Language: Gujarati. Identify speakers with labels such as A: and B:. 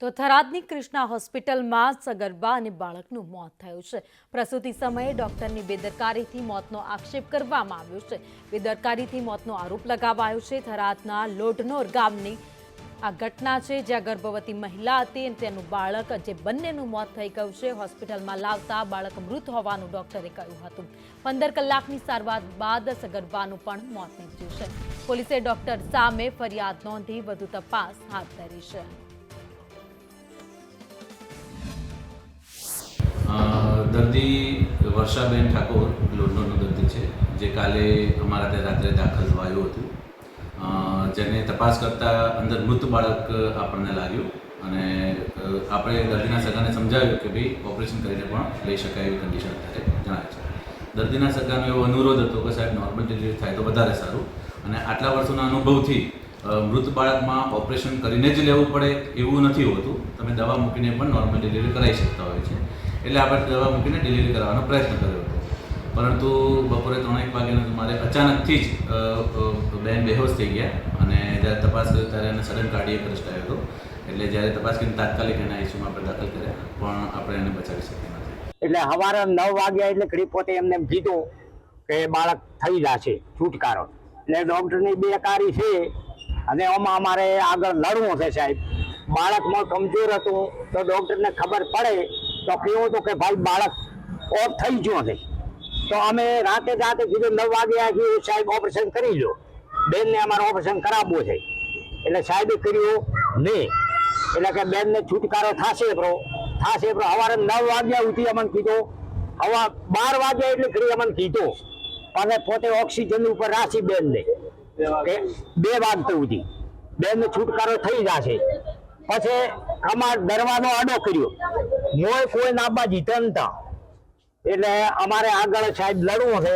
A: તો થરાદની કૃષ્ણા હોસ્પિટલમાં સગર્ભા અને બાળકનું મોત થયું છે। પ્રસૂતિ સમયે ડોક્ટરની બેદરકારીથી મોતનો આક્ષેપ કરવામાં આવ્યો છે। બેદરકારીથી મોતનો આરોપ લગાવાયો છે। થરાદના લોઢનોર ગામની આ ઘટના છે, જ્યાં ગર્ભવતી મહિલા હતી અને તેનું બાળક, જે બંનેનું મોત થઈ ગયું છે। હોસ્પિટલમાં લાવતા બાળક મૃત હોવાનું ડોક્ટરે કહ્યું હતું। 15 કલાકની સારવાર બાદ સગર્ભાનું પણ મોત નીપજ્યું છે। પોલીસે ડોક્ટર સામે ફરિયાદ નોંધી વધુ તપાસ હાથ ધરી છે।
B: દર્દી વર્ષાબેન ઠાકોર લોઢનોરનો દર્દી છે, જે કાલે અમારા ત્યાં રાત્રે દાખલ થવાયું હતું, જેને તપાસ કરતાં અંદર મૃત બાળક આપણને લાગ્યું અને આપણે દર્દીના સગાને સમજાવ્યું કે ભાઈ ઓપરેશન કરીને પણ લઈ શકાય એવી કન્ડિશન અત્યારે જણાવે છે। દર્દીના સગાનો એવો અનુરોધ હતો કે સાહેબ નોર્મલ ડિલિવરી થાય તો વધારે સારું, અને આટલા વર્ષોના અનુભવથી મૃત બાળકમાં ઓપરેશન કરીને જ લેવું પડે એવું નથી હોતું, તમે દવા મૂકીને પણ નોર્મલ ડિલિવરી કરાવી શકતા હોય છે। એટલે આપણે દવા મૂકીને ડિલિવરી કરાવવાનો પ્રયત્ન કર્યો હતો, પરંતુ બપોરે 3-1 વાગ્યાનું મારે અચાનકથી જ બેન બેહોશ થઈ ગયા અને જ્યારે તપાસ કરી ત્યારે એને સડન કાર્ડિયક અરેસ્ટ આવ્યો હતો। એટલે જ્યારે તપાસ કરીને તાત્કાલિક એના આઈસીયુમાં આપણે દાખલ કર્યા, પણ આપણે એને બચાવી શક્યા નથી।
C: એટલે સવારે 9 વાગ્યા એટલે ઘડી પોતે એમને કીધું કે બાળક થઈ જશે છુટકારો, એટલે ડૉક્ટરની બેકારી છે અને આમાં અમારે આગળ લડવું છે સાહેબ। બાળકમાં કમજોર હતું તો ડૉક્ટરને ખબર પડે તો કેવું હતું કે ભાઈ બાળક ઓફ થઈ ગયો છે, તો અમે રાતે કીધું 9 વાગ્યા સાહેબ ઓપરેશન કરી લો, બેનને અમારે ઓપરેશન કરાવવું છે। એટલે સાહેબે કર્યું નહીં, એટલે કે બેનને છુટકારો થશે સવારે 9 વાગ્યા સુધી અમને કીધું, હવા 12 વાગ્યા એટલે ઘડી અમને કીધું, અને પોતે ઓક્સિજન ઉપર રાખી બેનને 2 વાગતા સુધી બેનને છુટકારો થઈ જશે। પછી અમાર દરવાનો આડો કર્યો, મોય કોઈ નાબા જીતા નતા, એટલે અમારે આગળ સાહેબ લડવું છે।